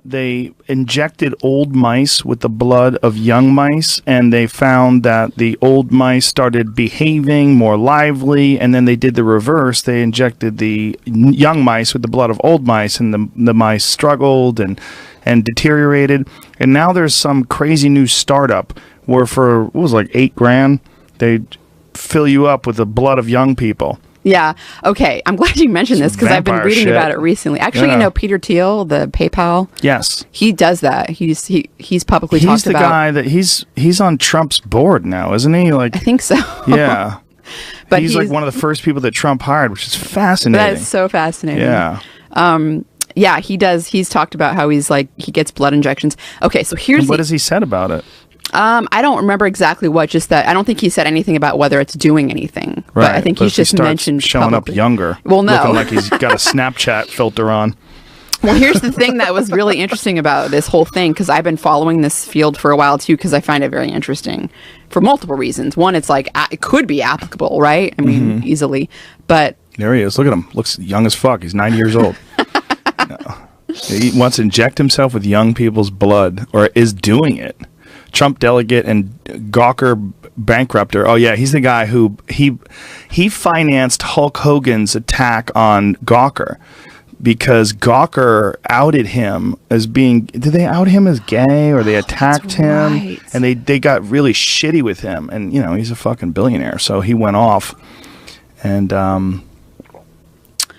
They injected old mice with the blood of young mice, and they found that the old mice started behaving more lively, and then they did the reverse. They injected the young mice with the blood of old mice, and the mice struggled and deteriorated. And now there's some crazy new startup where for, what was it, like $8,000, they fill you up with the blood of young people. Yeah. Okay. I'm glad you mentioned this because I've been reading about it recently. Actually, you know Peter Thiel, the PayPal. Yes. He does that. He's publicly talked about. He's the guy that he's on Trump's board now, isn't he? Like, I think so. Yeah. But he's like one of the first people that Trump hired, which is fascinating. That's so fascinating. Yeah. Yeah, he does. He's talked about how he gets blood injections. Okay, so here's what has he said about it? I don't remember exactly what. Just that I don't think he said anything about whether it's doing anything. Right. But I think he's just mentioned showing publicly. up younger. Well, no, looking like he's got a Snapchat filter on. Well, here's the thing that was really interesting about this whole thing, because I've been following this field for a while too, because I find it very interesting for multiple reasons. One, it's like it could be applicable, right? I mean, easily. But there he is. Look at him. Looks young as fuck. He's 90 years old. No. He wants to inject himself with young people's blood, or is doing it. Trump delegate and Gawker bankrupter. Oh yeah, he's the guy who he financed Hulk Hogan's attack on Gawker because Gawker outed him as being. Did they out him as gay, or they attacked him? Right. And they got really shitty with him. And you know, he's a fucking billionaire, so he went off. And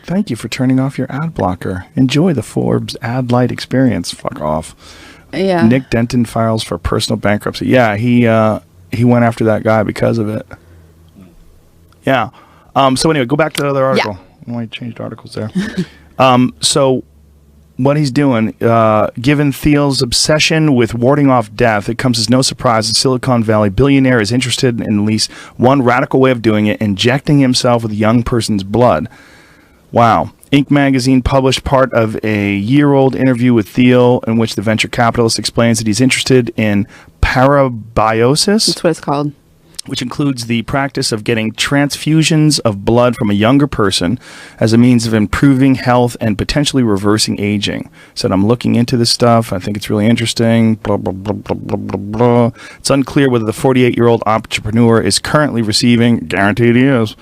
thank you for turning off your ad blocker. Enjoy the Forbes ad light experience. Fuck off. yeah, Nick Denton files for personal bankruptcy. Yeah, he went after that guy because of it. Yeah. So anyway, go back to the other article. Yeah. I changed articles there. So what he's doing, given Thiel's obsession with warding off death, it comes as no surprise that Silicon Valley billionaire is interested in at least one radical way of doing it, injecting himself with a young person's blood. Wow. Inc. magazine published part of a year-old interview with Thiel in which the venture capitalist explains that he's interested in parabiosis. that's what it's called. Which includes the practice of getting transfusions of blood from a younger person as a means of improving health and potentially reversing aging. Said, I'm looking into this stuff. I think it's really interesting. Blah, blah, blah, blah, blah, blah, blah. It's unclear whether the 48-year-old entrepreneur is currently receiving, guaranteed he is,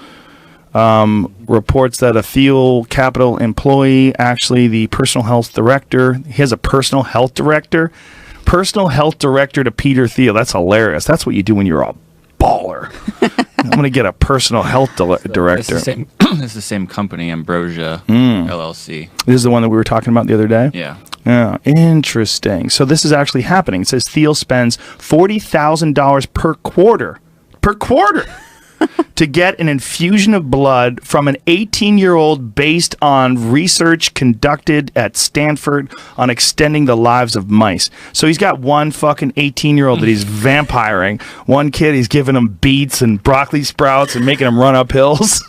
reports that a Thiel Capital employee, actually the personal health director, he has a personal health director to Peter Thiel. That's hilarious. That's what you do when you're a baller. I'm going to get a personal health director. It's the same company, Ambrosia LLC. This is the one that we were talking about the other day? Yeah. Yeah, interesting. So this is actually happening. It says Thiel spends $40,000 per quarter to get an infusion of blood from an 18-year-old based on research conducted at Stanford on extending the lives of mice. So he's got one fucking 18-year-old that he's vampiring. One kid, he's giving him beets and broccoli sprouts and making him run up hills.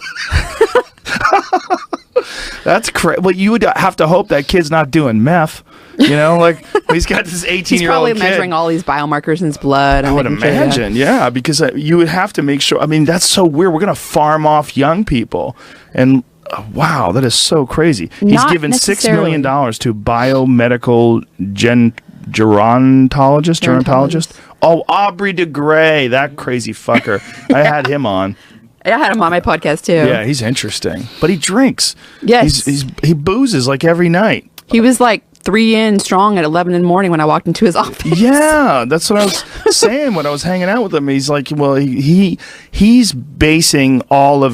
That's crazy. Well, you would have to hope that kid's not doing meth. You know, like he's got this 18-year-old kid. He's probably measuring all these biomarkers in his blood. I would imagine, yeah, because you would have to make sure. I mean, that's so weird. We're going to farm off young people. And wow, that is so crazy. He's given $6 million to biomedical gerontologist. Oh, Aubrey de Grey, that crazy fucker. I had him on. I had him on my podcast too. Yeah, he's interesting. But he drinks. Yes. He boozes like every night. He was like 3 in strong at 11 in the morning when I walked into his office. Yeah, that's what I was saying when I was hanging out with him. He's like, well, he's putting all of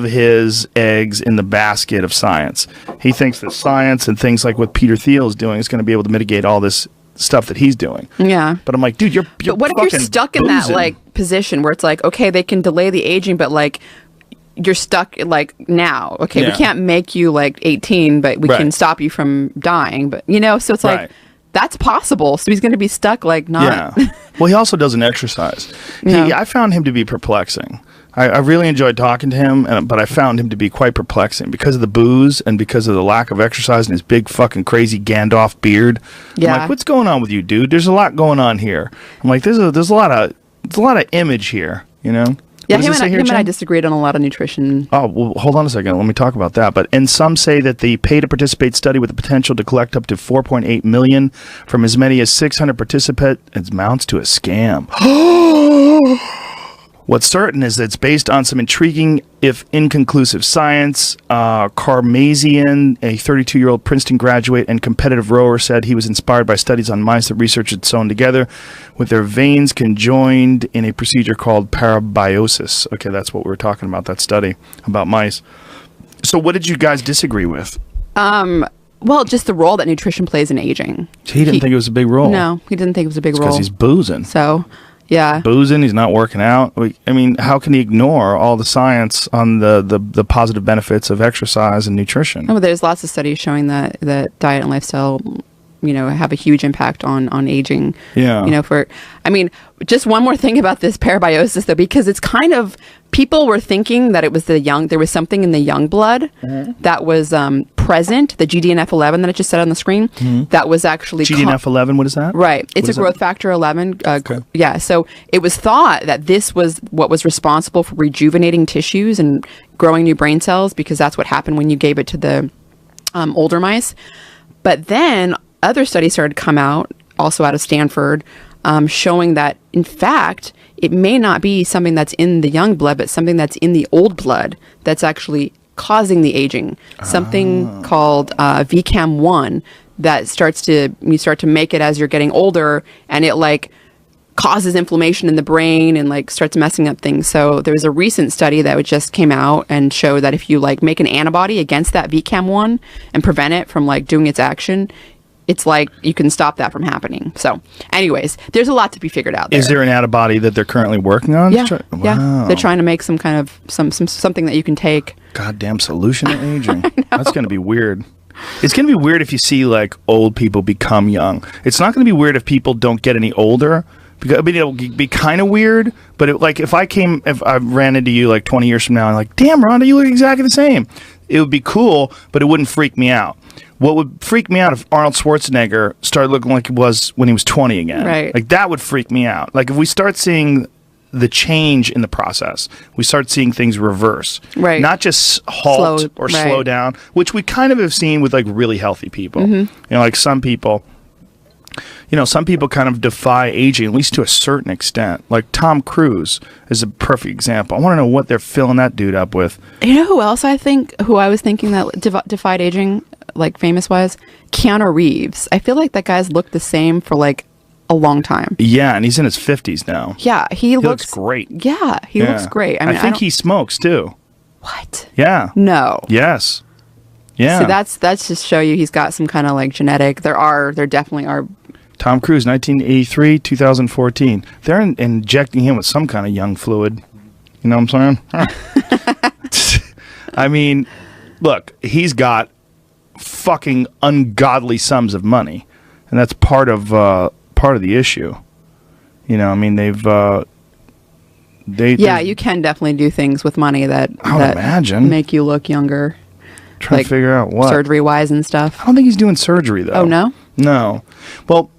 his eggs in the basket of science. He thinks that science and things like what Peter Thiel is doing is going to be able to mitigate all this stuff that he's doing. Yeah. But I'm like, dude, you're But what if you're stuck in that like position where it's like, okay, they can delay the aging, but like you're stuck like now. Okay, we can't make you like 18, but we can stop you from dying. But you know, so it's like that's possible. So he's going to be stuck like not. Yeah. Well, he also doesn't exercise. I found him to be perplexing. I really enjoyed talking to him, but I found him to be quite perplexing because of the booze and because of the lack of exercise and his big fucking crazy Gandalf beard. Yeah. I'm like, what's going on with you, dude? There's a lot going on here. I'm like, there's a lot of image here, you know? Yeah, him and I disagreed on a lot of nutrition. Oh, well, hold on a second. Let me talk about that. And some say that the pay-to-participate study with the potential to collect up to $4.8 million from as many as 600 participants amounts to a scam. What's certain is that it's based on some intriguing, if inconclusive, science. Karmazian, a 32-year-old Princeton graduate and competitive rower, said he was inspired by studies on mice that research had sewn together with their veins conjoined in a procedure called parabiosis. Okay, that's what we were talking about, that study about mice. So what did you guys disagree with? Well, just the role that nutrition plays in aging. He didn't think it was a big role. No, he didn't think it was a big role. Because he's boozing. So... yeah. Boozing, he's not working out. I mean, how can he ignore all the science on the positive benefits of exercise and nutrition? Oh, there's lots of studies showing that diet and lifestyle, have a huge impact on aging. Yeah. Just one more thing about this parabiosis, though, because it's kind of, people were thinking that it was there was something in the young blood that was present, the GDNF11 that I just said on the screen, that was actually... GDNF11, what is that? Right. It's a growth factor 11. Okay. Yeah, so it was thought that this was what was responsible for rejuvenating tissues and growing new brain cells, because that's what happened when you gave it to the older mice. But then other studies started to come out, also out of Stanford, showing that, in fact, it may not be something that's in the young blood, but something that's in the old blood that's actually causing the aging. Something called VCAM1 that you start to make it as you're getting older, and it causes inflammation in the brain and starts messing up things. So there was a recent study that just came out and showed that if you make an antibody against that VCAM1 and prevent it from doing its action, it's you can stop that from happening. So anyways, there's a lot to be figured out there. Is there an antibody that they're currently working on? Yeah. Yeah. They're trying to make some kind of something that you can take. Goddamn solution to aging. That's going to be weird. It's going to be weird if you see old people become young. It's not going to be weird if people don't get any older. Because, it'll be kind of weird, but if I ran into you 20 years from now and damn, Rhonda, you look exactly the same. It would be cool, but it wouldn't freak me out. What would freak me out if Arnold Schwarzenegger started looking like he was when he was 20 again. Right. That would freak me out. If we start seeing the change in the process, we start seeing things reverse. Right. Not just halt or slow down, which we kind of have seen with really healthy people. Mm-hmm. Some people... some people kind of defy aging, at least to a certain extent. Tom Cruise is a perfect example. I want to know what they're filling that dude up with. You know who else who I was thinking that defied aging, famous-wise? Keanu Reeves. I feel like that guy's looked the same for a long time. Yeah, and he's in his 50s now. Yeah, he looks great. Yeah, he looks great. I think he smokes too. What? Yeah. No. Yes. Yeah. So that's just show you he's got some kind of genetic. There definitely are. Tom Cruise, 1983, 2014. They're injecting him with some kind of young fluid. You know what I'm saying? I mean, look, he's got fucking ungodly sums of money, and that's part of the issue. They've you can definitely do things with money that imagine make you look younger. Trying to figure out what surgery wise and stuff. I don't think he's doing surgery though. Oh no? No. Well,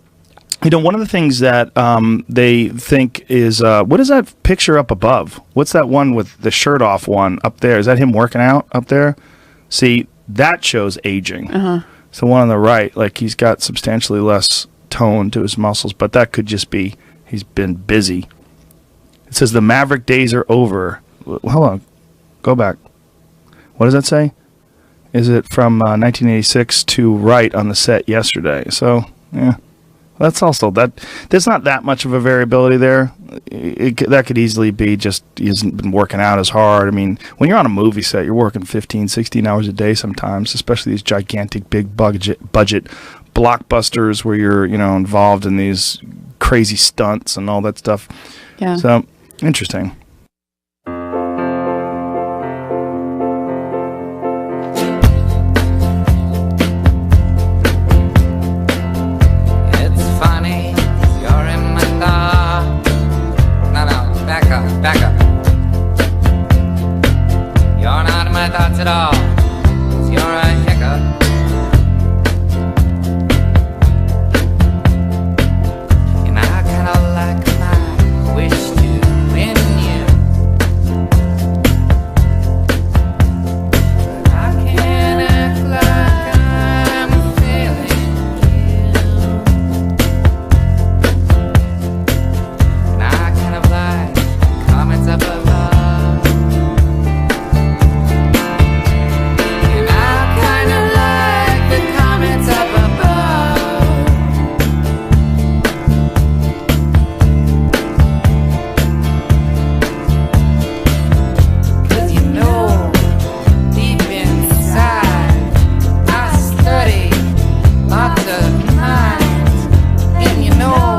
one of the things that they think is what is that picture up above? What's that one with the shirt off one up there? Is that him working out up there? See, that shows aging. So one on the right, he's got substantially less tone to his muscles, but that could just be he's been busy. It says the Maverick days are over. Hold on. Go back. What does that say? Is it from 1986 to right on the set yesterday? So, yeah. That's also that. There's not that much of a variability there. That could easily be just he hasn't been working out as hard. I mean, when you're on a movie set, you're working 15, 16 hours a day sometimes, especially these gigantic, big budget blockbusters where you're, involved in these crazy stunts and all that stuff. Yeah. So, interesting. Back up. You're not in my thoughts at all. 'Cause you're a hiccup. And I kinda like my wish to win you. tonight. And you know